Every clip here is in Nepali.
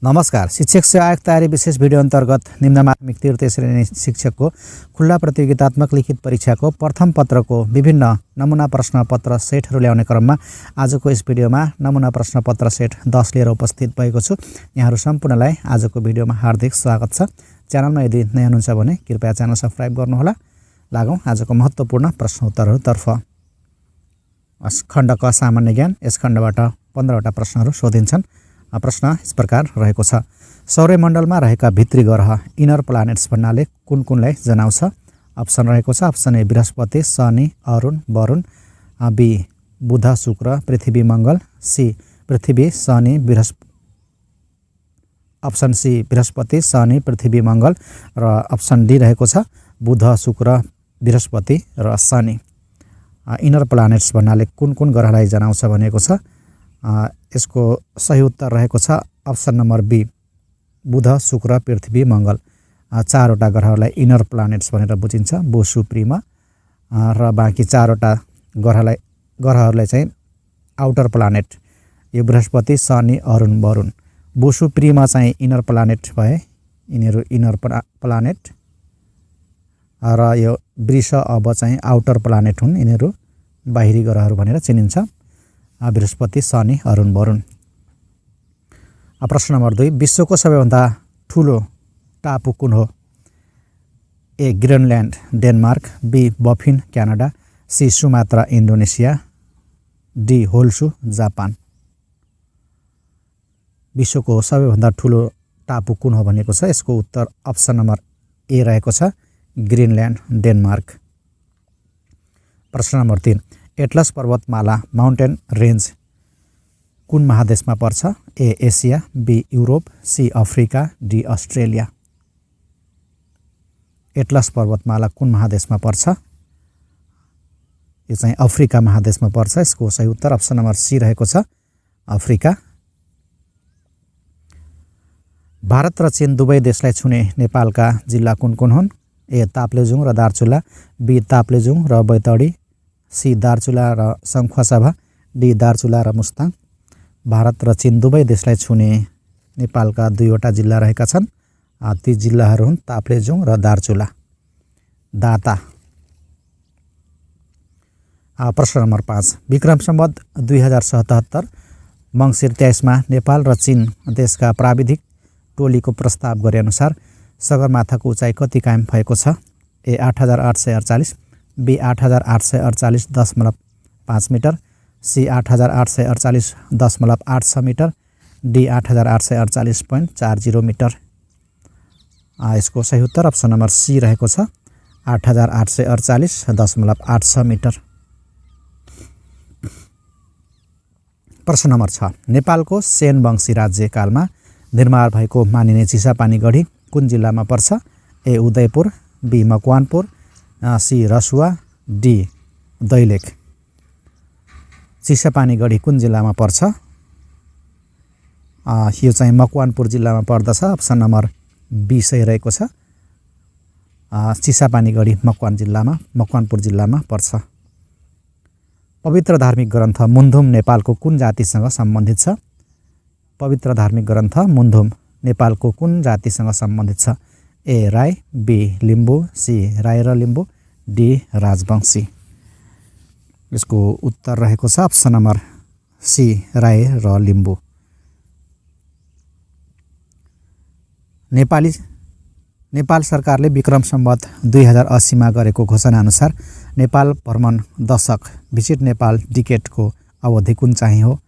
नमस्कार। शिक्षक सेवा आयोग तयारी विशेष भिडियो अन्तर्गत निम्न माध्यमिक तृतीय श्रेणी शिक्षकको खुल्ला प्रतियोगितात्मक लिखित परीक्षाको प्रथम पत्रको विभिन्न नमुना प्रश्नपत्र सेटहरू ल्याउने क्रममा आजको यस भिडियोमा नमुना प्रश्नपत्र सेट 10 लिएर उपस्थित भएको छु। यहाँहरू सम्पूर्णलाई आजको भिडियोमा हार्दिक स्वागत छ। च्यानलमा यदि नयाँ हुनुहुन्छ भने कृपया च्यानल सब्स्क्राइब गर्नुहोला। लागौं आजको महत्त्वपूर्ण प्रश्नोत्तरहरूतर्फ। खण्ड क सामान्य ज्ञान। यस खण्डबाट 15वटा प्रश्नहरू सोधिन्छन्। प्रश्न यस प्रकार रहेको छ। सौर्यमण्डलमा रहेका भित्री ग्रह इनर प्लानेट्स भन्नाले कुन कुनलाई जनाउँछ? अप्सन रहेको छ। अप्सन ए बृहस्पति, शनि, अरुण, वरुण, बी बुध, शुक्र, पृथ्वी, मङ्गल, सी पृथ्वी, शनि, बृहस्पति, अप्सन सी बृहस्पति, शनि, पृथ्वी, मङ्गल र अप्सन डी रहेको छ बुध, शुक्र, बृहस्पति र शनि। इनर प्लानेट्स भन्नाले कुन कुन ग्रहलाई जनाउँछ भनेको छ। यसको सही उत्तर रहेको छ अप्सन नम्बर बी बुध, शुक्र, पृथ्वी, मङ्गल। चारवटा ग्रहलाई इनर प्लानेट्स भनेर बुझिन्छ बोसु प्रिमा र बाँकी चारवटा ग्रहहरूलाई चाहिँ आउटर प्लानेट। यो बृहस्पति, शनि, अरुण, वरुण। बोसु प्रिमा चाहिँ इनर प्लानेट भए, यिनीहरू इनर प्लानेट र यो वृष अब चाहिँ आउटर प्लानेट हुन्। यिनीहरू बाहिरी ग्रहहरू भनेर चिनिन्छ बृहस्पति, शनि, अरुण, वरुण। प्रश्न नम्बर 2 विश्वको सबैभन्दा ठुलो टापु कुन हो? A Greenland, Denmark, B Baffin, Canada, C Sumatra, Indonesia, D Honshu, Japan. विश्वको सबैभन्दा ठुलो टापु कुन हो भनेको छ। यसको उत्तर अप्सन नम्बर ए रहेको छ ग्रिनल्यान्ड, डेनमार्क। प्रश्न नम्बर 3 एटलस पर्वतमाला माउन्टेन रेन्ज कुन महादेशमा पर्छ? A Asia, B Europe, C Africa, D Australia. Atlas पर्वतमाला कुन महादेशमा पर्छ? यो चाहिँ अफ्रिका महादेशमा पर्छ। यसको सही उत्तर अप्सन नम्बर सी रहेको छ अफ्रिका। भारत र चीन दुवै देशलाई छुने नेपालका जिल्ला कुन कुन हुन्? ए ताप्लेजुङ र दार्चुला, बी ताप्लेजुङ र बैतडी, सी दार्चुला र सङ्खुवासभा, डी दार्चुला र मुस्ताङ। भारत र चीन दुवै देशलाई छुने नेपालका दुईवटा जिल्ला रहेका छन्। ती जिल्लाहरू हुन् ताप्लेजुङ र दार्चुला। दाता। प्रश्न नम्बर 5 विक्रम सम्वत 2077 मङ्सिर 23 नेपाल र चीन देशका प्राविधिक टोलीको प्रस्ताव गरे अनुसार सगरमाथाको उचाइ कति कायम भएको छ? A 8848, B 8848.5 metre, C 8848.86 metre, D 8848.40 metre. यसको सही उत्तर अप्सन नम्बर सी रहेको छ 8848.86 मिटर। प्रश्न नम्बर 6 नेपालको सेन वंशी राज्यकालमा निर्माण भएको मानिने चिसापानी गढी कुन जिल्लामा पर्छ? A Udayapur, B Makwanpur, C Rasuwa, D Dailekh. Chisapani Gadhi कुन जिल्लामा पर्छ? यो चाहिँ मकवानपुर जिल्लामा पर्दछ। अप्सन नम्बर बी सही रहेको छ। चिसापानी गढी मकवानपुर जिल्लामा पर्छ। पवित्र धार्मिक ग्रन्थ मुन्धुम नेपालको कुन जातिसँग सम्बन्धित छ? पवित्र धार्मिक ग्रन्थ मुन्धुम नेपालको कुन जातिसँग सम्बन्धित छ? ए राई, बी लिम्बू, सी राई र लिम्बू, डी राजवंशी। यसको उत्तर रहेको छ अप्सन नम्बर सी राई र लिम्बू। नेपाल सरकारले विक्रम सम्वत 2080 गरेको घोषणा अनुसार नेपाल भ्रमण दशक भिजिट नेपाल डिकेटको अवधि कुन चाहिँ हो?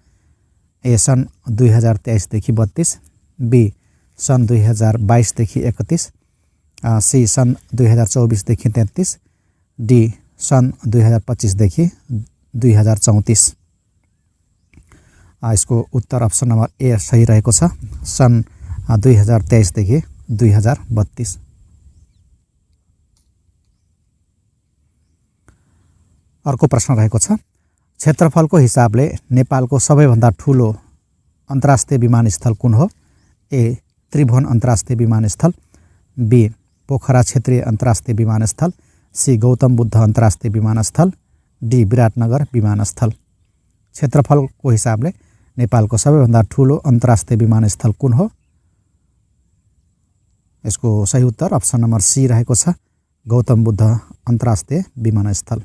ए सन् 2023 देखि 32, बी सन् 2022 देखि 31, सी सन् 2024 देखि 33, डी सन् 2025 देखि 2034। यसको उत्तर अप्सन नम्बर ए सही रहेको छ सन् 2023 देखि 2032। अर्को प्रश्न रहेको छ क्षेत्रफलको हिसाबले नेपालको सबैभन्दा ठुलो अन्तर्राष्ट्रिय विमानस्थल कुन हो? ए त्रिभुवन अन्तर्राष्ट्रिय विमानस्थल, बी पोखरा क्षेत्रीय अन्तर्राष्ट्रिय विमानस्थल, सी गौतम बुद्ध अन्तर्राष्ट्रिय विमानस्थल, डी विराटनगर विमानस्थल। क्षेत्रफलको हिसाबले नेपालको सबैभन्दा ठुलो अन्तर्राष्ट्रिय विमानस्थल कुन हो? यसको सही उत्तर अप्सन नम्बर सी रहेको छ, गौतम बुद्ध अन्तर्राष्ट्रिय विमानस्थल।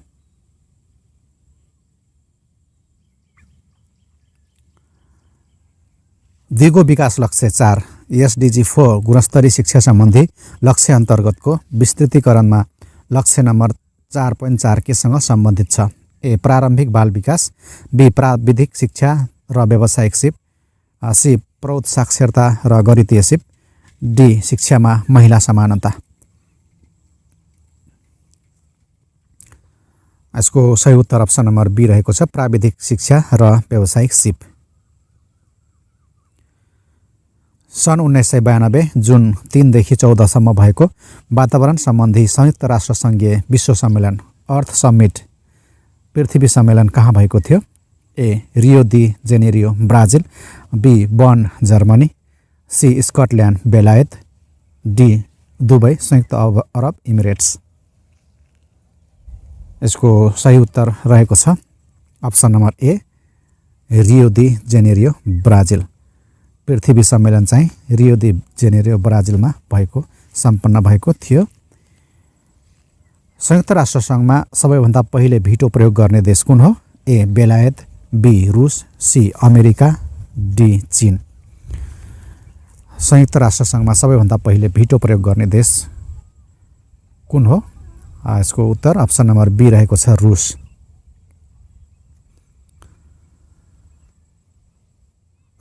दिगो विकास लक्ष्य 4 SDG 4 गुणस्तरीय शिक्षा सम्बन्धी लक्ष्य अन्तर्गतको विस्तृतीकरणमा लक्ष्य नम्बर 4.4 केसँग सम्बन्धित छ? ए प्रारम्भिक बाल विकास, बी प्राविधिक शिक्षा र व्यावसायिक सिप, सी प्रौढ साक्षरता र गणितीय सिप, डी शिक्षामा महिला समानता। यसको सही उत्तर अप्सन नम्बर बी रहेको छ, प्राविधिक शिक्षा र व्यावसायिक सिप। सन् 1992 जुन 3 देखि 14 सम्म भएको वातावरण सम्बन्धी संयुक्त राष्ट्र सङ्घीय विश्व सम्मेलन अर्थ समिट पृथ्वी सम्मेलन कहाँ भएको थियो? A Rio de Janeiro Brazil, B Bern Germany, C Scotland बेलायत, डी दुबई संयुक्त अरब इमिरेट्स। यसको सही उत्तर रहेको छ option number A Rio de Janeiro Brazil. पृथ्वी सम्मेलन चाहिँ रियो दी जेनेरियो ब्राजिलमा सम्पन्न भएको थियो। संयुक्त राष्ट्र सङ्घमा सबैभन्दा पहिले भिटो प्रयोग गर्ने देश कुन हो? ए बेलायत, बी रुस, सी अमेरिका, डी चीन। संयुक्त राष्ट्र सङ्घमा सबैभन्दा पहिले भिटो प्रयोग गर्ने देश कुन हो? यसको उत्तर अप्सन नम्बर बी रहेको छ, रुस।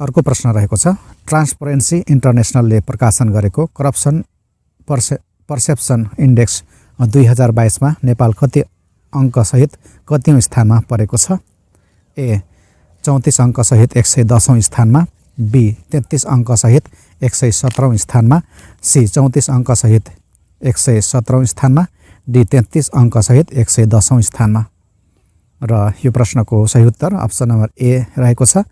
अर्को प्रश्न रहेको छ, ट्रान्सपरेन्सी इन्टरनेसनलले प्रकाशन गरेको करप्सन पर्सेप्सन इन्डेक्स 2022 मा नेपाल कति अङ्कसहित कतिौँ स्थानमा परेको छ? ए 34 अङ्कसहित 110औं स्थानमा, बी 33 अङ्कसहित 117औं स्थानमा, सी 34 अङ्कसहित 117औं स्थानमा, डी 33 अङ्कसहित 110औं स्थानमा। र यो प्रश्नको सही उत्तर अप्सन नम्बर ए रहेको छ,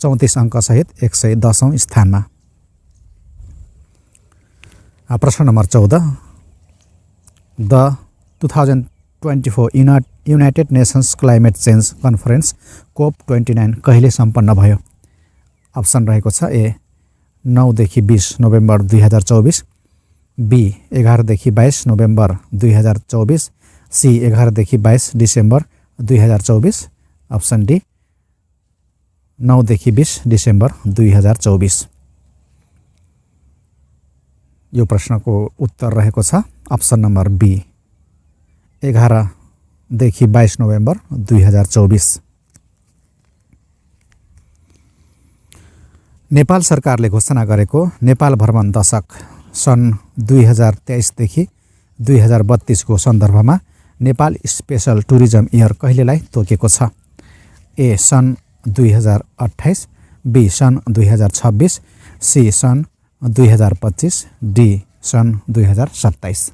34 अङ्कसहित 110औं स्थानमा। प्रश्न number 14 the 2024 United nations climate change conference COP29 कहिले सम्पन्न भयो? अप्सन रहेको छ, ए 9 देखि 20 नोभेम्बर 2024, बी 11 देखि 22 नोभेम्बर 2024, सी 11 देखि 22 डिसेम्बर 2024, अप्सन डी 9 देखि 20 डिसेम्बर 2024। यो प्रश्नको उत्तर रहेको छ अप्सन नम्बर बी 11 देखि 22 नोभेम्बर 2024। नेपाल सरकारले घोषणा गरेको नेपाल भ्रमण दशक सन् 2023 देखि 2032 को सन्दर्भमा नेपाल स्पेशल टुरिज्म इयर कहिलेलाई तोकेको छ? ए सन् 2028, बी सन् 2026, सी सन् 2025, डी सन् 2027।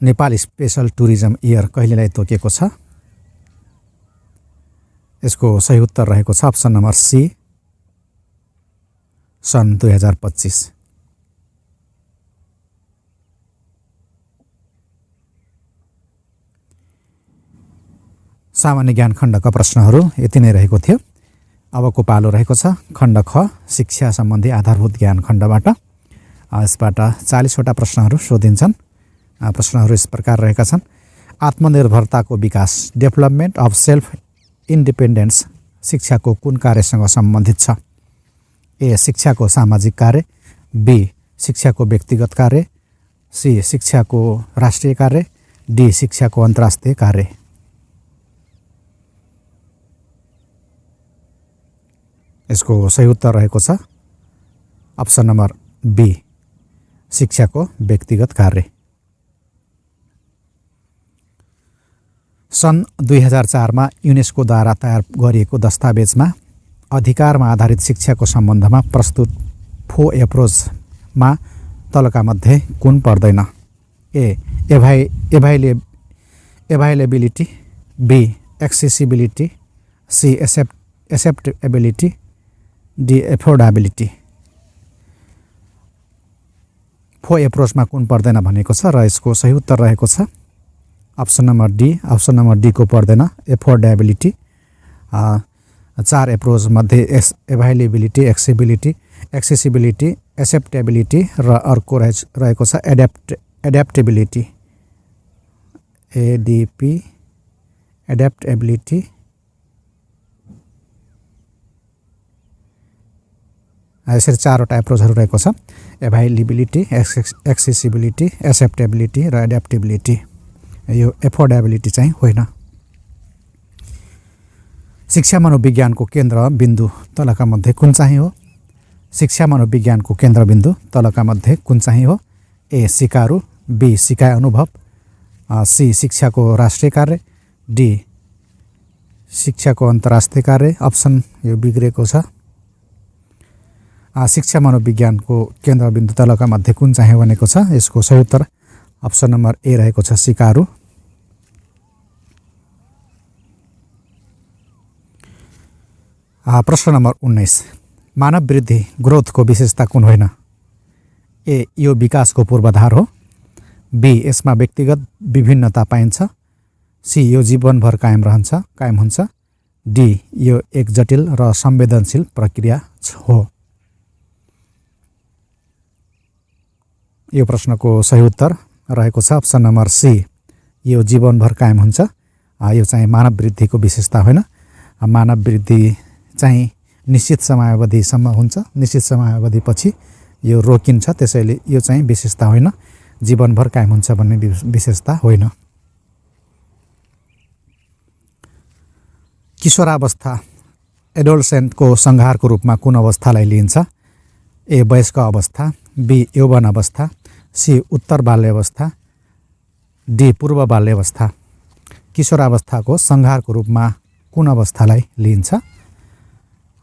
नेपाल स्पेशल टुरिज्म इयर कहिलेलाई तोकेको छ? यसको सही उत्तर रहेको छ अप्सन नम्बर सी सन् 2025। सामान्य ज्ञान खण्डका प्रश्नहरू यति नै रहेको थियो। अबको पालो रहेको छ खण्ड ख शिक्षा सम्बन्धी आधारभूत ज्ञान खण्डबाट। यसबाट 40 वटा प्रश्नहरू सोधिन्छन्। प्रश्नहरू यस प्रकार रहेका छन्। आत्मनिर्भरताको विकास डेभलपमेन्ट अफ सेल्फ इन्डिपेन्डेन्स शिक्षाको कुन कार्यसँग सम्बन्धित छ? ए शिक्षाको सामाजिक कार्य, बी शिक्षाको व्यक्तिगत कार्य, सी शिक्षाको राष्ट्रिय कार्य, डी शिक्षाको अन्तर्राष्ट्रिय कार्य। यसको सही उत्तर रहेको छ अप्सन नम्बर बी शिक्षाको व्यक्तिगत कार्य। सन् 2004 मा युनेस्कोद्वारा तयार गरिएको दस्तावेजमा अधिकारमा आधारित शिक्षाको सम्बन्धमा प्रस्तुत 4 एप्रोचमा तलका मध्ये कुन पर्दैन? A availability, B accessibility, C acceptability, D affordability. 4 एप्रोचमा कुन पर्दैन भनेको छ र यसको सही उत्तर रहेको छ option number D. Option number D को पर्दैन एफोर्डेबिलिटी। चार एप्रोच मध्ये एभाइलेबिलिटी, एक्सेसिबिलिटी, एक्सेप्टेबिलिटी र अर्को रहेको छ एड्याप्टेबिलिटी, एडीपी, एड्याप्टेबिलिटी, यसरी चारवटा एप्रोचहरू रहेको छ। एभाइलेबिलिटी, एक्सेसिबिलिटी, एक्सेप्टेबिलिटी र एड्याप्टेबिलिटी। यो एफोर्डेबिलिटी चाहिँ होइन। शिक्षा मनोविज्ञानको केन्द्र बिन्दु तलका मध्ये कुन चाहिँ हो? शिक्षा मनोविज्ञानको केन्द्रबिन्दु तलका मध्ये कुन चाहिँ हो? ए सिकारु, बी सिकाइ अनुभव, सी शिक्षाको राष्ट्रिय कार्य, डी शिक्षाको अन्तर्राष्ट्रिय कार्य। अप्सन यो बिग्रेको छ। शिक्षा मनोविज्ञानको केन्द्रबिन्दु तलका मध्ये कुन चाहिँ भनेको छ? यसको सही उत्तर अप्सन नम्बर ए रहेको छ, सिकारु। प्रश्न नम्बर 19, मानव वृद्धि ग्रोथको विशेषता कुन होइन? ए यो विकासको पूर्वाधार हो, बी यसमा व्यक्तिगत विभिन्नता पाइन्छ, सी यो जीवनभर कायम हुन्छ, डी यो एक जटिल र संवेदनशील प्रक्रिया हो। यो प्रश्नको सही उत्तर रहेको छ अप्सन नम्बर सी, यो जीवनभर कायम हुन्छ। यो चाहिँ मानव वृद्धिको विशेषता होइन। मानव वृद्धि चाहिँ निश्चित समयावधिसम्म हुन्छ, निश्चित समयावधिपछि यो रोकिन्छ, त्यसैले यो चाहिँ विशेषता होइन, जीवनभर कायम हुन्छ भन्ने विशेषता होइन। किशोरावस्था एडोलसेन्टको संहारको रूपमा कुन अवस्थालाई लिइन्छ? ए वयस्क अवस्था, बी यौवन अवस्था, सी उत्तर बाल्य अवस्था, डी पूर्व बाल्य अवस्था। किशोरावस्थाको संहारको रूपमा कुन अवस्थालाई लिइन्छ?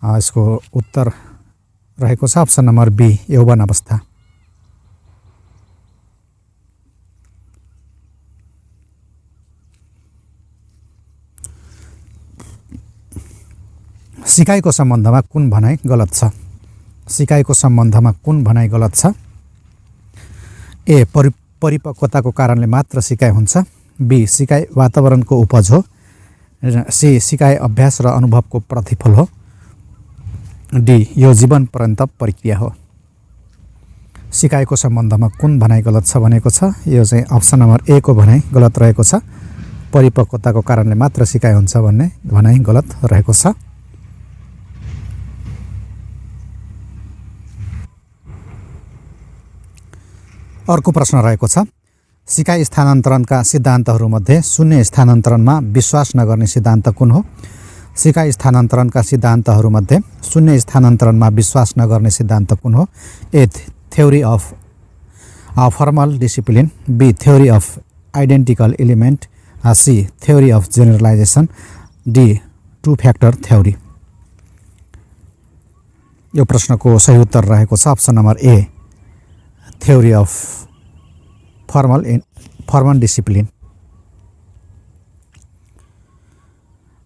यसको उत्तर रहेको छ अप्सन नम्बर बी, यौवन अवस्था। सिकाइको सम्बन्धमा कुन भनाइ गलत छ? सिकाइको सम्बन्धमा कुन भनाइ गलत छ? ए परिपक्वताको कारणले मात्र सिकाइ हुन्छ, बी सिकाइ वातावरणको उपज हो, सी सिकाइ अभ्यास र अनुभवको प्रतिफल हो, डी यो जीवन पर्यन्त प्रक्रिया हो। सिकाइको सम्बन्धमा कुन भनाइ गलत छ भनेको छ? यो चाहिँ अप्सन नम्बर ए को भनाइ गलत रहेको छ। परिपक्वताको कारणले मात्र सिकाइ हुन्छ भन्ने भनाइ गलत रहेको छ। अर्को प्रश्न रहेको छ, सिकाइ स्थानान्तरणका सिद्धान्तहरूमध्ये शून्य स्थानान्तरणमा विश्वास नगर्ने सिद्धान्त कुन हो? सिकाइ स्थानान्तरणका सिद्धान्तहरूमध्ये शून्य स्थानान्तरणमा विश्वास नगर्ने सिद्धान्त कुन हो? A theory of formal discipline, B theory of identical element, C theory of generalization, D two factor theory. यो प्रश्नको सही उत्तर रहेको छ option number A, theory of formal discipline.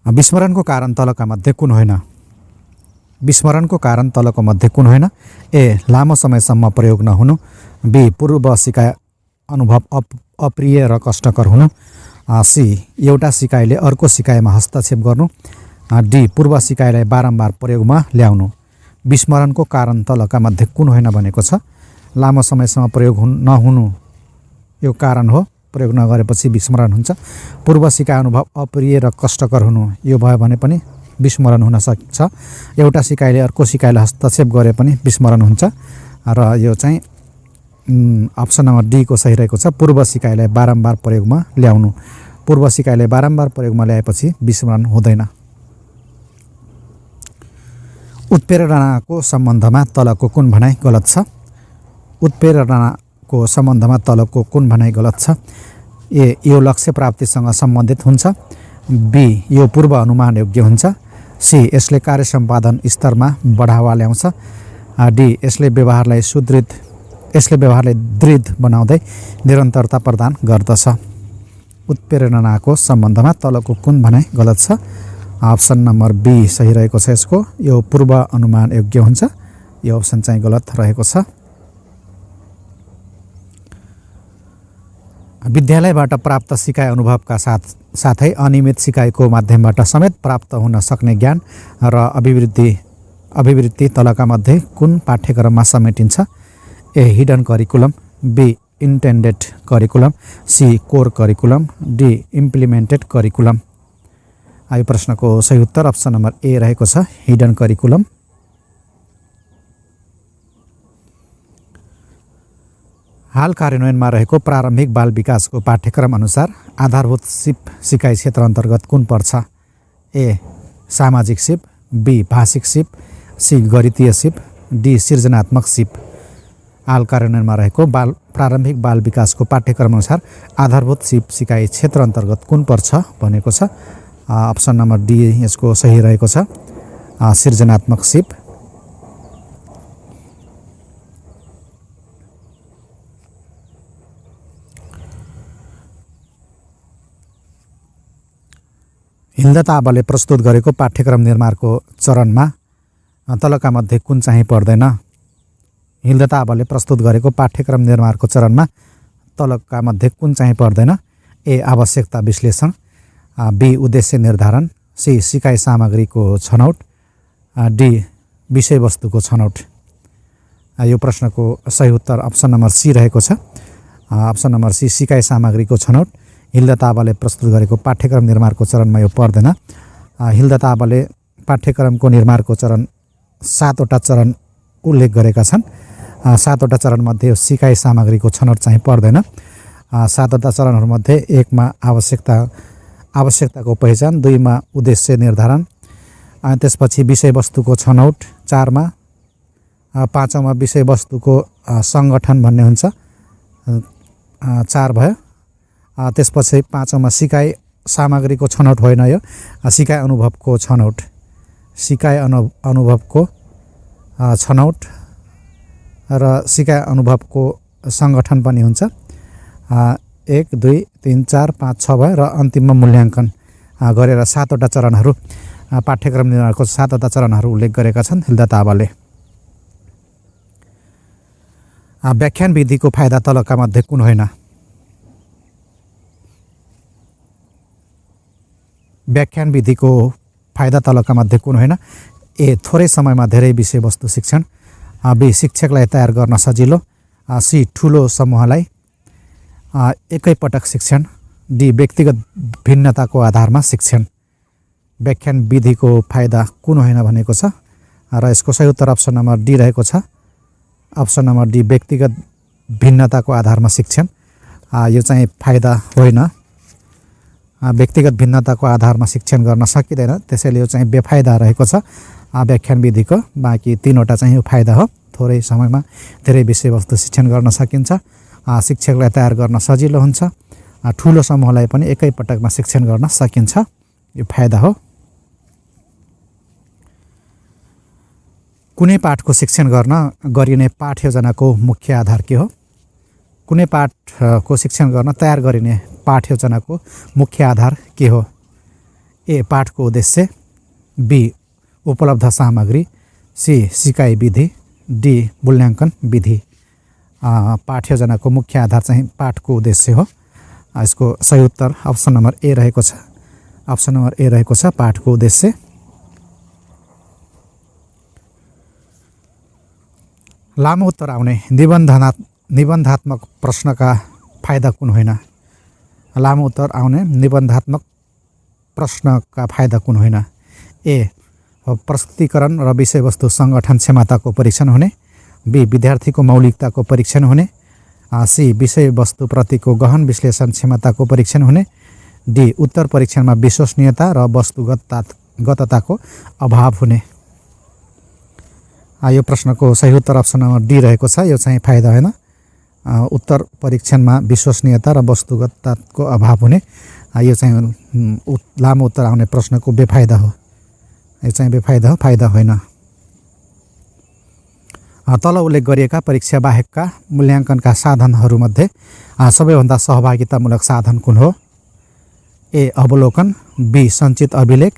विस्मरणको कारण तलका मध्ये कुन होइन? विस्मरणको कारण तलको मध्ये कुन होइन? ए लामो समयसम्म प्रयोग नहुनु, बी पूर्व सिकाइ अनुभव अप्रिय र कष्टकर हुनु, सी एउटा सिकाइले अर्को सिकाइमा हस्तक्षेप गर्नु, डी पूर्व सिकाइलाई बारम्बार प्रयोगमा ल्याउनु। विस्मरणको कारण तलका मध्ये कुन होइन भनेको छ? लामो समयसम्म प्रयोग नहुनु यो कारण हो, प्रयोग नगरेपछि विस्मरण हुन्छ। पूर्व सिकाइ अनुभव अप्रिय र कष्टकर हुनु यो भयो भने पनि विस्मरण हुन सक्छ। एउटा सिकाइले अर्को सिकाइलाई हस्तक्षेप गरे पनि विस्मरण हुन्छ र यो चाहिँ अप्सन नम्बर डी को सही रहेको छ, पूर्व सिकाइलाई बारम्बार प्रयोगमा ल्याउनु। पूर्व सिकाइलाई बारम्बार प्रयोगमा ल्याएपछि विस्मरण हुँदैन। उत्प्रेरणाको सम्बन्धमा तलको कुन भनाइ गलत छ? उत्प्रेरणाको सम्बन्धमा तलको कुन भनाइ गलत छ? ए यो लक्ष्य प्राप्तिसँग सम्बन्धित हुन्छ, बी यो पूर्व अनुमान योग्य हुन्छ, सी यसले कार्य सम्पादन स्तरमा बढावा ल्याउँछ, डी यसले व्यवहारलाई दृढ बनाउँदै निरन्तरता प्रदान गर्दछ। उत्प्रेरणाको सम्बन्धमा तलको कुन भनाइ गलत छ? अप्सन नम्बर बी सही रहेको छ यसको, यो पूर्व अनुमान योग्य हुन्छ। यो अप्सन चाहिँ गलत रहेको छ। विद्यालयबाट प्राप्त सिकाइ अनुभवका साथै अनियमित सिकाइको माध्यमबाट समेत प्राप्त हुन सक्ने ज्ञान र अभिवृद्धि तलका मध्ये कुन पाठ्यक्रममा समेटिन्छ? A hidden curriculum, B intended curriculum, C core curriculum, D implemented curriculum. यो प्रश्नको सही उत्तर अप्सन नम्बर ए रहेको छ, हिडन करिकुलम। हाल कार्यान्वयनमा रहेको प्रारम्भिक बाल विकासको पाठ्यक्रम अनुसार आधारभूत सिप सिकाइ क्षेत्र अन्तर्गत कुन पर्छ? ए सामाजिक सिप, बी भाषिक सिप, सी गणितीय सिप, डी सृजनात्मक सिप। हाल कार्यान्वयनमा रहेको प्रारम्भिक बाल विकासको पाठ्यक्रम अनुसार आधारभूत सिप सिकाइ क्षेत्र अन्तर्गत कुन पर्छ भनेको छ। अप्सन नम्बर डी यसको सही रहेको छ, सृजनात्मक सिप। हिल्दा ताबले प्रस्तुत गरेको पाठ्यक्रम निर्माणको चरणमा तलका मध्ये कुन चाहिँ पर्दैन? हिल्दा ताबले प्रस्तुत गरेको पाठ्यक्रम निर्माणको चरणमा तलका मध्ये कुन चाहिँ पर्दैन? ए आवश्यकता विश्लेषण, बी उद्देश्य निर्धारण, सी सिकाइ सामग्रीको छनौट, डी विषयवस्तुको छनौट। यो प्रश्नको सही उत्तर अप्सन नम्बर सी रहेको छ, अप्सन नम्बर सी सिकाइ सामग्रीको छनौट। हिल्दा ताबले प्रस्तुत गरेको पाठ्यक्रम निर्माणको चरणमा यो पर्दैन। हिल्दा ताबले पाठ्यक्रमको निर्माणको चरण 7वटा चरण उल्लेख गरेका छन्। 7वटा चरणमध्ये सिकाइ सामग्रीको छनौट चाहिँ पर्दैन। 7वटा चरणहरूमध्ये 1 मा आवश्यकताको पहिचान, 2 मा उद्देश्य निर्धारण, त्यसपछि विषयवस्तुको छनौट, 4 मा 5 मा विषयवस्तुको सङ्गठन भन्ने हुन्छ, 4 भयो। त्यसपछि 5 मा सिकाइ सामग्रीको छनौट होइन, यो सिकाइ अनुभवको छनौट, सिकाइ अनुभवको छनौट र सिकाइ अनुभवको सङ्गठन पनि हुन्छ। 1, 2, 3, 4, 5, 6 भयो र अन्तिममा मूल्याङ्कन गरेर 7वटा चरणहरू पाठ्यक्रम निर्माणको 7वटा चरणहरू उल्लेख गरेका छन् हिल्दा ताबले। व्याख्यान विधिको फाइदा तलका मध्ये कुन होइन? व्याख्यान विधिको फाइदा तलका मध्ये कुन होइन? ए थोरै समयमा धेरै विषयवस्तु शिक्षण, बी शिक्षकलाई तयार गर्न सजिलो, सी ठुलो समूहलाई एकैपटक शिक्षण, डी व्यक्तिगत भिन्नताको आधारमा शिक्षण। व्याख्यान विधिको फाइदा कुन होइन भनेको छ र यसको सही उत्तर अप्सन नम्बर डी रहेको छ, अप्सन नम्बर डी व्यक्तिगत भिन्नताको आधारमा शिक्षण। यो चाहिँ फाइदा होइन, व्यक्तिगत भिन्नताको आधारमा शिक्षण गर्न सकिँदैन, त्यसैले यो चाहिँ बेफाइदा रहेको छ व्याख्यान विधिको। बाँकी 3वटा चाहिँ यो फाइदा हो। थोरै समयमा धेरै विषयवस्तु शिक्षण गर्न सकिन्छ, शिक्षकलाई तयार गर्न सजिलो हुन्छ, ठुलो समूहलाई पनि एकैपटकमा शिक्षण गर्न सकिन्छ, यो फाइदा हो। कुनै पाठको शिक्षण गर्न गरिने पाठ योजनाको मुख्य आधार के हो? कुनै पाठको शिक्षण गर्न तयार गरिने पाठ योजनाको मुख्य आधार के हो? ए पाठको उद्देश्य, बी उपलब्ध सामग्री, सी सिकाइ विधि, डी मूल्याङ्कन विधि। पाठ योजनाको मुख्य आधार चाहिँ पाठको उद्देश्य हो। यसको सही उत्तर अप्सन नम्बर ए रहेको छ, अप्सन नम्बर ए रहेको छ, पाठको उद्देश्य। लामो उत्तर आउने निबन्धात्मक प्रश्नका फाइदा कुन होइन? लामो उत्तर आउने निबन्धात्मक प्रश्नका फाइदा कुन होइन? ए प्रस्तुतीकरण र विषयवस्तु सङ्गठन क्षमताको परीक्षण हुने, बी विद्यार्थीको मौलिकताको परीक्षण हुने, सी विषयवस्तुप्रतिको गहन विश्लेषण क्षमताको परीक्षण हुने, डी उत्तर परीक्षणमा विश्वसनीयता र वस्तुगतताको अभाव हुने। यो प्रश्नको सही उत्तर अप्सन नम्बर डी रहेको छ, यो चाहिँ फाइदा होइन। उत्तर परीक्षणमा विश्वसनीयता र वस्तुगतताको अभाव हुने, यो चाहिँ लामो उत्तर आउने प्रश्नको बेफाइदा हो, यो चाहिँ बेफाइदा हो, फाइदा होइन। तल उल्लेख गरिएका परीक्षा बाहेकका मूल्याङ्कनका साधनहरूमध्ये सबैभन्दा सहभागितामूलक साधन कुन हो? ए अवलोकन, बी सञ्चित अभिलेख,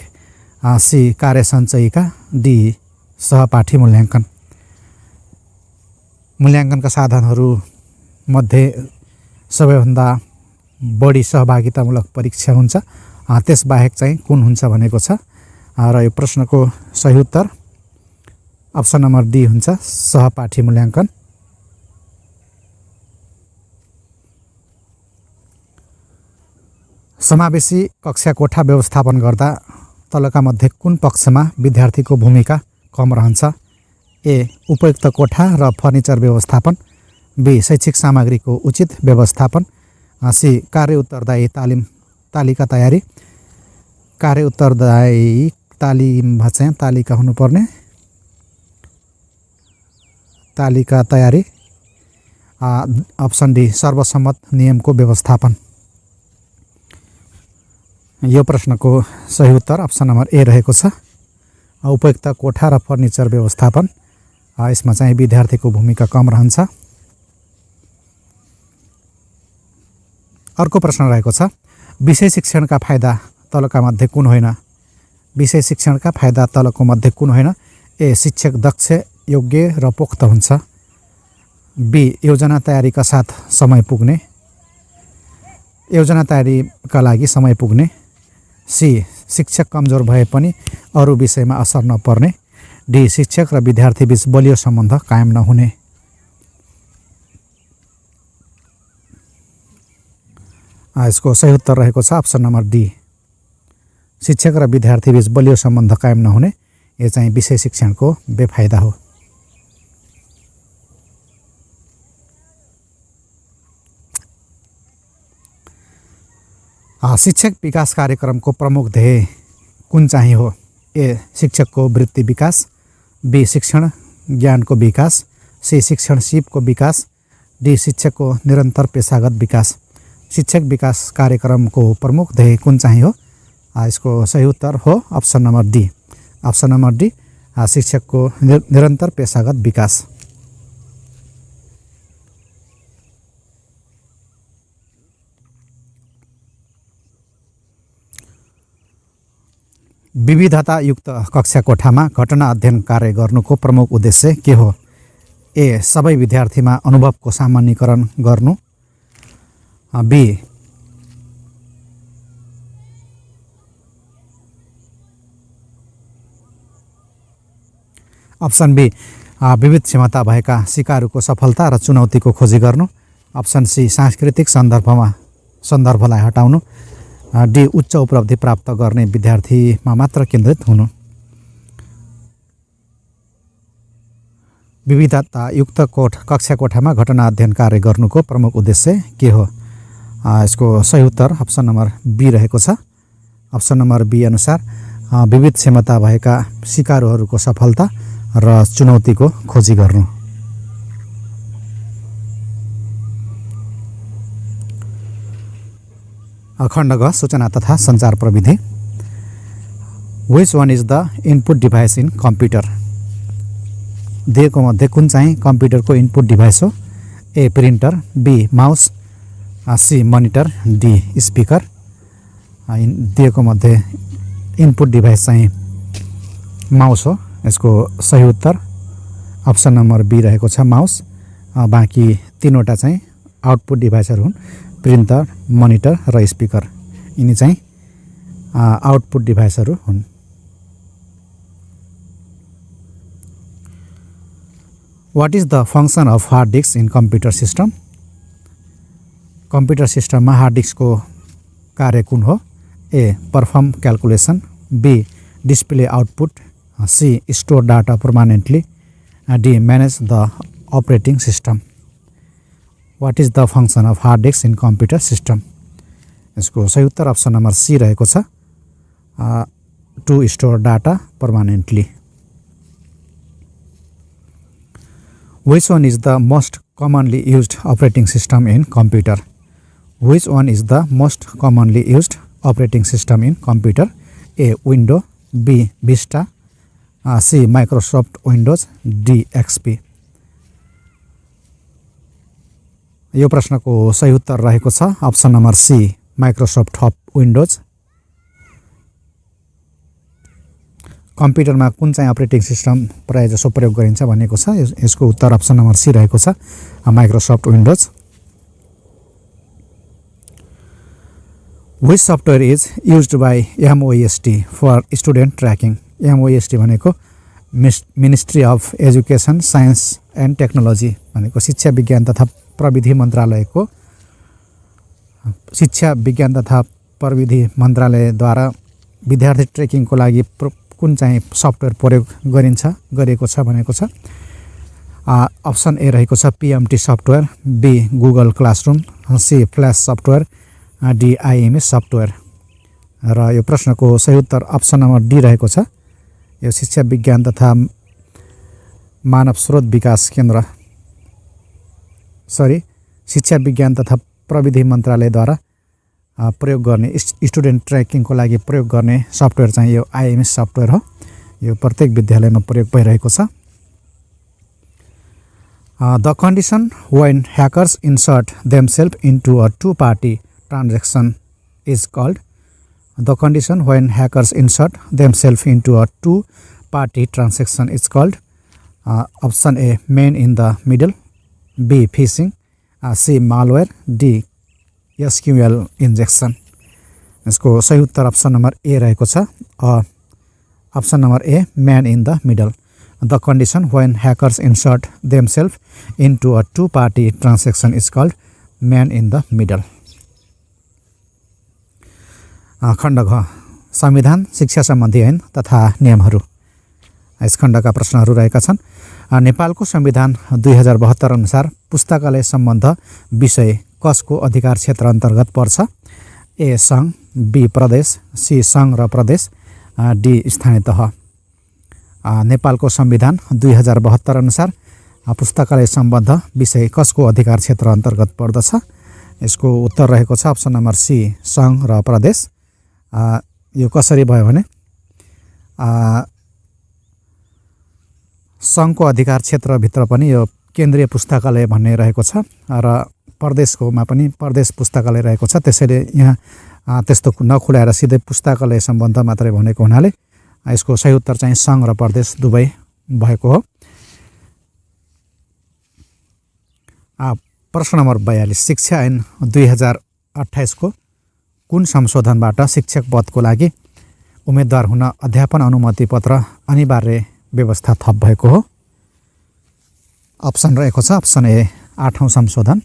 सी कार्य सञ्चयिका, डी सहपाठी मूल्याङ्कन। मूल्याङ्कनका साधनहरूमध्ये सबैभन्दा बढी सहभागितामूलक परीक्षा हुन्छ त्यसबाहेक चाहिँ कुन हुन्छ भनेको छ र यो प्रश्नको सही उत्तर अप्सन नम्बर डी हुन्छ सहपाठी मूल्याङ्कन। समावेशी कक्षा कोठा व्यवस्थापन गर्दा तलका मध्ये कुन पक्षमा विद्यार्थीको भूमिका कम रहन्छ? ए उपयुक्त कोठा र फर्निचर व्यवस्थापन, बी शैक्षिक सामग्रीको उचित व्यवस्थापन, सी कार्य उत्तरदायी तालिका तयारी। कार्य उत्तरदायी तालिममा चाहिँ तालिका हुनुपर्ने, तालिका तयारी। अप्सन डी सर्वसम्मत नियमको व्यवस्थापन। यो प्रश्नको सही उत्तर अप्सन नम्बर ए रहेको छ उपयुक्त कोठा र फर्निचर व्यवस्थापन। यसमा चाहिँ विद्यार्थीको भूमिका कम रहन्छ। अर्को प्रश्न रहेको छ विषय शिक्षणका फाइदा तलका मध्ये कुन होइन? विषय शिक्षणका फाइदा तलको मध्ये कुन होइन? ए शिक्षक दक्ष, योग्य र पोख्त हुन्छ, बी योजना तयारीका साथ समय पुग्ने, योजना तयारीका लागि समय पुग्ने, सी शिक्षक कमजोर भए पनि अरू विषयमा असर नपर्ने, डी शिक्षक र विद्यार्थी बीच बलियो सम्बन्ध कायम नहुने। यसको सही उत्तर रहेको छ अप्सन नम्बर डी शिक्षक र विद्यार्थी बीच बलियो सम्बन्ध कायम नहुने। यो चाहिँ विषय शिक्षणको बेफाइदा हो। शिक्षक विकास कार्यक्रमको प्रमुख ध्येय कुन चाहिँ हो? ए शिक्षकको वृत्ति विकास, बी शिक्षण ज्ञानको विकास, सी शिक्षण सिपको विकास, डी शिक्षकको निरन्तर पेशागत विकास। शिक्षक विकास कार्यक्रमको प्रमुख ध्येय कुन चाहिँ हो? यसको सही उत्तर हो option number D. Option number D शिक्षकको निरन्तर पेशागत विकास। विविधतायुक्त कक्षा कोठामा घटना अध्ययन कार्य गर्नुको प्रमुख उद्देश्य के हो? ए सबै विद्यार्थीमा अनुभवको सामान्यीकरण गर्नु, बी अप्सन बी विविध क्षमता भएका सिकारुको सफलता र चुनौतीको खोजी गर्नु, अप्सन सी सांस्कृतिक सन्दर्भलाई हटाउनु, डी उच्च उपलब्धि प्राप्त गर्ने विद्यार्थीमा मात्र केन्द्रित हुनु। विविधतायुक्त कक्षा कोठामा घटना अध्ययन कार्य गर्नुको प्रमुख उद्देश्य के हो? यसको सही उत्तर अप्सन नम्बर बी रहेको छ। अप्सन नम्बर बी अनुसार विविध क्षमता भएका सिकारुहरूको सफलता र चुनौतीको खोजी गर्नु। खण्ड ग सूचना तथा सञ्चार प्रविधि। Which one is the input device in computer? दिएको मध्ये कुन चाहिँ कम्प्युटरको इनपुट डिभाइस हो? A printer, B mouse, C monitor, D speaker. दिएको मध्ये इनपुट डिभाइस चाहिँ माउस हो। यसको सही उत्तर अप्सन नम्बर बी रहेको छ माउस। बाँकी तीनवटा चाहिँ आउटपुट डिभाइसहरू हुन्, प्रिन्टर, मोनिटर र स्पिकर। यिनी चाहिँ आउटपुट डिभाइसहरू हुन्। What is the function of hard disk in computer system? Computer सिस्टममा हार्ड डिस्कको कार्य कुन हो? A perform calculation, B display output, C store data permanently, D manage the operating system. What is the function of hard disk in computer system? यसको सही उत्तर अप्सन नम्बर सी रहेको छ to store data permanently. Which one is the most commonly used operating system in computer? Which one is the most commonly used operating system in computer? A window, B Vista, C Microsoft Windows, D XP. यो प्रश्नको सही उत्तर रहेको छ option number C Microsoft Windows. कम्प्युटरमा कुन चाहिँ अपरेटिङ सिस्टम प्रायःजसो प्रयोग गरिन्छ भनेको छ। यसको उत्तर अप्सन नम्बर सी रहेको छ Microsoft windows. Which software is used by MOST for student tracking? MOST भनेको ministry of education science and technology भनेको शिक्षा विज्ञान तथा प्रविधि मन्त्रालयको शिक्षा विज्ञान तथा प्रविधि मन्त्रालयद्वारा विद्यार्थी ट्रेकिङको लागि कुन चाहिँ सफ्टवेयर प्रयोग गरिएको छ भनेको छ। अप्सन ए रहेको छ PMT software, B Google classroom, C flash software, D IMS software. र यो प्रश्नको सही उत्तर अप्सन नम्बर डी रहेको छ। यो शिक्षा विज्ञान तथा मानव स्रोत विकास केन्द्र शिक्षा विज्ञान तथा प्रविधि मन्त्रालयद्वारा प्रयोग गर्ने स्टुडेन्ट ट्र्याकिङको लागि प्रयोग गर्ने सफ्टवेयर चाहिँ यो IMS सफ्टवेयर हो। यो प्रत्येक विद्यालयमा प्रयोग भइरहेको छ। The condition when hackers insert themselves into a two-party transaction is called. The condition when hackers insert themselves into a two-party transaction is called. Option A man in the middle, B phishing, C malware, D SQL injection। यसको सही उत्तर अप्सन नम्बर ए रहेको छ। Option number A man in the middle। The condition when hackers insert themselves into a two-party transaction is called man in the middle। खण्ड घ संविधान शिक्षा सम्बन्धी ऐन तथा नियमहरू। यस खण्डका प्रश्नहरू रहेका छन्। नेपालको संविधान 2072 अनुसार पुस्तकालय सम्बन्ध विषय कसको अधिकार क्षेत्र अन्तर्गत पर्छ? ए सङ्घ, बी प्रदेश, सी सङ्घ र प्रदेश, डी स्थानीय तह। नेपालको संविधान 2072 अनुसार पुस्तकालय सम्बन्ध विषय कसको अधिकार क्षेत्र अन्तर्गत पर्दछ? यसको उत्तर रहेको छ अप्सन नम्बर सी सङ्घ र प्रदेश। यो कसरी भयो भने सङ्घको अधिकार क्षेत्रभित्र पनि यो केन्द्रीय पुस्तकालय भन्ने रहेको छ र प्रदेशकोमा पनि प्रदेश पुस्तकालय रहेको छ। त्यसैले यहाँ त्यस्तो नखुलाएर सिधै पुस्तकालय सम्बन्ध मात्रै भनेको हुनाले यसको सही उत्तर चाहिँ सङ्घ र प्रदेश दुवै भएको हो। प्रश्न नम्बर 42 शिक्षा ऐन 2028 को कुन संशोधनबाट शिक्षक पदको लागि उम्मेदवार हुन अध्यापन अनुमति पत्र अनिवार्य व्यवस्था थप भएको हो? अप्सन रहेको छ अप्सन ए 8औं संशोधन,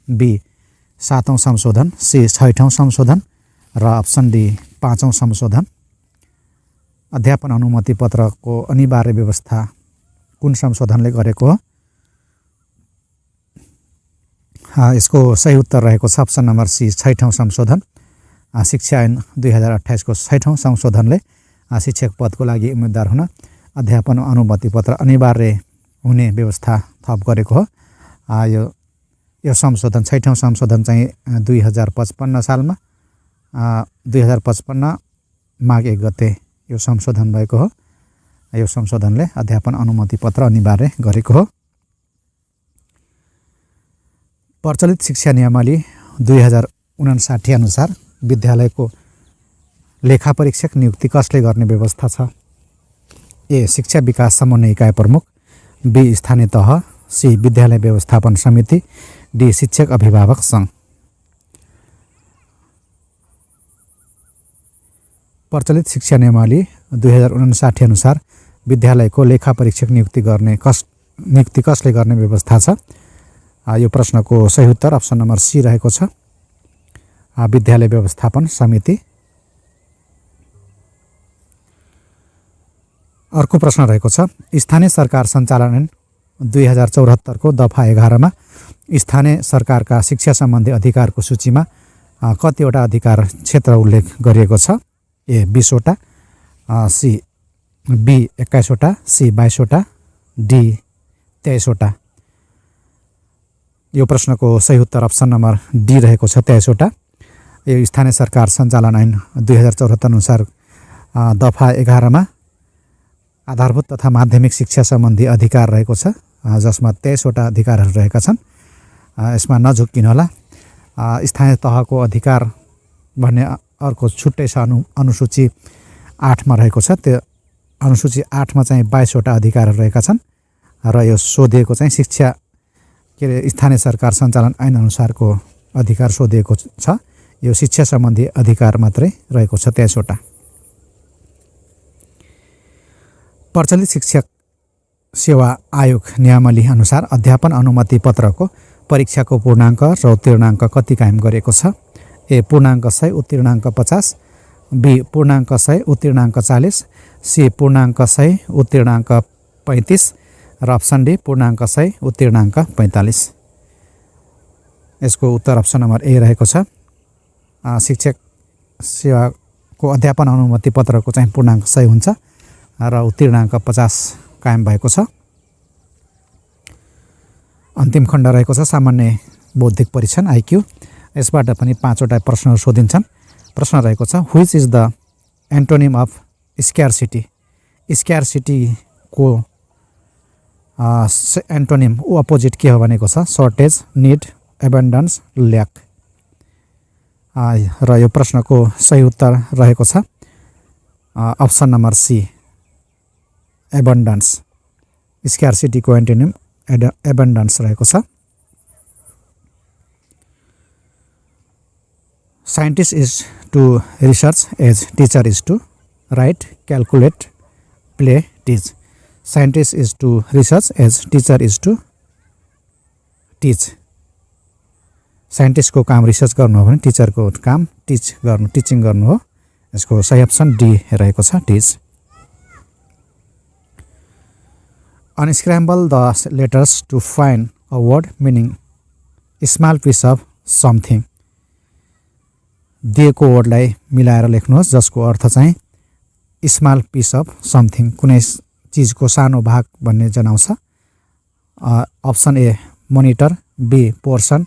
बी 7औं संशोधन, सी 6औं संशोधन र अप्सन डी 5औं संशोधन। अध्यापन अनुमति पत्रको अनिवार्य व्यवस्था कुन संशोधनले गरेको हो? यसको सही उत्तर रहेको छ अप्सन नम्बर सी 6औं संशोधन। शिक्षा ऐन 2028 को 6औं संशोधनले शिक्षक पदको लागि उम्मेदवार हुन अध्यापन अनुमति पत्र अनिवार्य हुने व्यवस्था थप गरेको हो। यो संशोधन 6औं संशोधन चाहिँ 2055 सालमा 2055 माघ 1 गते यो संशोधन भएको हो। यो संशोधनले अध्यापन अनुमति पत्र अनिवार्य गरेको हो। प्रचलित शिक्षा नियमावली 2059 अनुसार विद्यालयको लेखा परीक्षक नियुक्ति कसले गर्ने व्यवस्था छ? ए शिक्षा विकास समन्वय इकाइ प्रमुख, बी स्थानीय तह, सी विद्यालय व्यवस्थापन समिति, डी शिक्षक अभिभावक सङ्घ। प्रचलित शिक्षा नियमावली 2059 अनुसार विद्यालयको लेखा परीक्षक नियुक्ति कसले गर्ने व्यवस्था छ? यो प्रश्नको सही उत्तर अप्सन नम्बर सी रहेको छ विद्यालय व्यवस्थापन समिति। अर्को प्रश्न रहेको छ स्थानीय सरकार सञ्चालन ऐन 2074 को दफा 11 मा स्थानीय सरकारका शिक्षा सम्बन्धी अधिकारको सूचीमा कतिवटा अधिकार क्षेत्र उल्लेख गरिएको छ? ए 20 वटा, सी बी 21 वटा, सी 22 वटा, डी 23 वटा। यो प्रश्नको सही उत्तर अप्सन नम्बर डी रहेको छ 23 वटा। यो स्थानीय सरकार सञ्चालन ऐन 2074 अनुसार दफा 11 मा आधारभूत तथा माध्यमिक शिक्षा सम्बन्धी अधिकार रहेको छ जसमा 23 वटा अधिकारहरू रहेका छन्। यसमा नझुक्किनु होला। स्थानीय तहको अधिकार भन्ने अर्को छुट्टै छ अनुसूची 8 मा रहेको छ। त्यो अनुसूची 8 मा चाहिँ 22 वटा अधिकारहरू रहेका छन् र यो सोधिएको चाहिँ शिक्षा स्थानीय सरकार सञ्चालन ऐन अनुसारको अधिकार सोधिएको छ। यो शिक्षा सम्बन्धी अधिकार मात्रै रहेको छ 23 वटा। प्रचलित शिक्षक सेवा आयोग नियमावली अनुसार अध्यापन अनुमति पत्रको परीक्षाको पूर्णाङ्क र उत्तीर्णाङ्क कति कायम गरेको छ? ए पूर्णाङ्क 100 उत्तीर्णाङ्क 50, बी पूर्णाङ्क 100 उत्तीर्णाङ्क 40, सी पूर्णाङ्क 100 उत्तीर्णाङ्क 35 र अप्सन डी पूर्णाङ्क 100 उत्तीर्णाङ्क 45। यसको उत्तर अप्सन नम्बर ए रहेको छ। शिक्षक सेवाको अध्यापन अनुमति पत्रको चाहिँ पूर्णाङ्क 100 हुन्छ र उत्तीर्णाङ्क 50 कायम भएको छ। अन्तिम खण्ड रहेको छ सामान्य बौद्धिक परीक्षण आइक्यू। यसबाट पनि 5 वटा प्रश्नहरू सोधिन्छन्। प्रश्न रहेको छ which is the antonym of scarcity? स्क्यारसिटीको एन्टोनिम अपोजिट के हो भनेको छ सर्टेज, निड, एबन्डन्स, ल्याक। र यो प्रश्नको सही उत्तर रहेको छ अप्सन नम्बर सी एबन्डन्स। स्क्यारसिटीको एन्टोनिम एबन्डन्स रहेको छ। Scientist is to research as teacher is to write, calculate, play, teach. Scientist is to research as teacher is to teach. साइन्टिस्टको काम रिसर्च गर्नु हो भने टिचरको काम टिचिङ गर्नु हो। यसको सही अप्सन डी रहेको छ teach. Unscramble the letters to find a word meaning small piece of something। दिएको वर्डलाई मिलाएर लेख्नुहोस् जसको अर्थ चाहिँ स्मल पिस अफ समथिङ, कुनै चिजको सानो भाग भन्ने जनाउँछ। Option A monitor, B portion,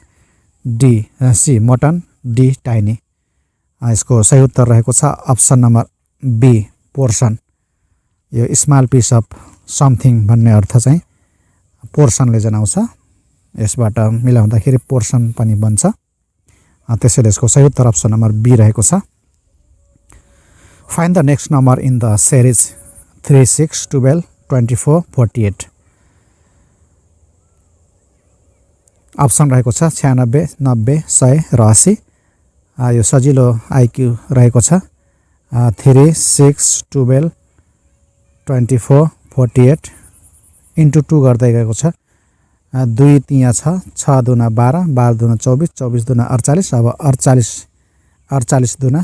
D C mutton, D tiny. यसको सही उत्तर रहेको छ अप्सन नम्बर बी पोर्सन। यो स्मल पिस अफ समथिङ भन्ने अर्थ चाहिँ पोर्सनले जनाउँछ। यसबाट मिलाउँदाखेरि पोर्सन पनि बन्छ। त्यसैले यसको सही उत्तर अप्सन नम्बर बी रहेको छ। Find the next number in the series 3, 6, 12, 24, 48। Option रहेको छ 96, 90, 100 र 80। यो सजिलो आइक्यू रहेको छ 3, 6, 12, 24, 48 इन्टु 2 गर्दै गएको छ। 2 त्यहाँ छ, 6 दुना 12, 12 दुना 24, 24 दुना 48। अब 48 दुना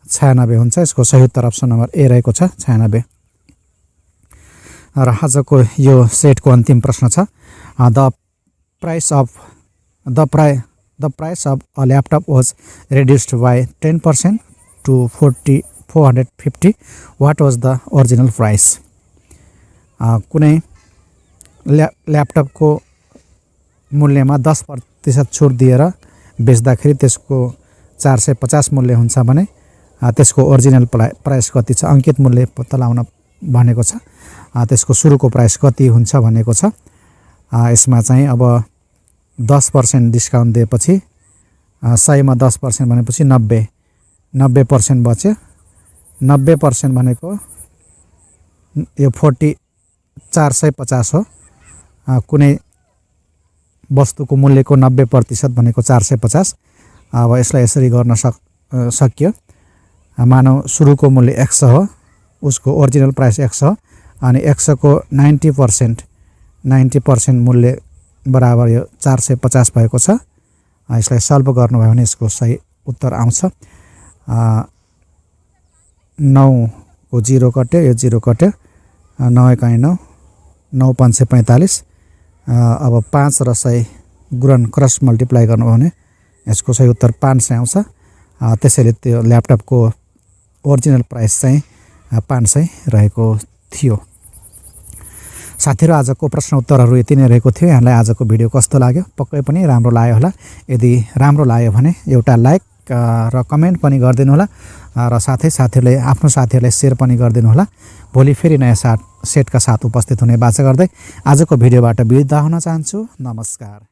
96 हुन्छ। यसको सही उत्तर अप्सन नम्बर ए रहेको छ 96। र आजको यो सेटको अन्तिम प्रश्न छ the price of a laptop was reduced by 10% to 450। What was the original price? कुनै ल्यापटपको मूल्यमा 10% छुट दिएर बेच्दाखेरि त्यसको 450 मूल्य हुन्छ भने त्यसको ओरिजिनल प्राइस कति छ? अङ्कित मूल्य पत्ता लगाउन भनेको छ। त्यसको सुरुको प्राइस कति हुन्छ भनेको छ। यसमा चाहिँ अब 10% डिस्काउन्ट दिएपछि 100 मा 10% भनेपछि 90% बच्यो। 90% भनेको यो 450 हो। कुनै वस्तुको मूल्यको 90% भनेको 450। अब यसलाई यसरी गर्न सकियो। मानौ सुरुको मूल्य 100 हो, उसको ओरिजिनल प्राइस 100 हो अनि 100 को 90% मूल्य बराबर यो 450 भएको छ। यसलाई सल्भ गर्नुभयो भने यसको सही उत्तर आउँछ 9 को 0 कट्यो, यो 0 कट्यो, 9 एकाइ 9, 9 5 45। अब 5 र 100 गुणन क्रस मल्टिप्लाई गर्नुभयो भने यसको सही उत्तर 500 आउँछ। त्यसैले त्यो ल्यापटपको ओरिजिनल प्राइस चाहिँ 500 रहेको थियो। साथीहरु, आजको प्रश्न उत्तरहरू यति नै रहेको थियो। यहाँलाई आजको भिडियो कस्तो लाग्यो? पक्कै पनि राम्रो लाग्यो होला। यदि राम्रो लाग्यो भने एउटा लाइक र कमेन्ट पनि गरिदिनु होला र साथीहरुले आफ्नो साथीहरुलाई शेयर पनि गरिदिनु होला। भोलि फेरि नयाँ सेटका साथ उपस्थित हुने बाचा गर्दै आजको भिडियोबाट बिदा हुन चाहन्छु। नमस्कार।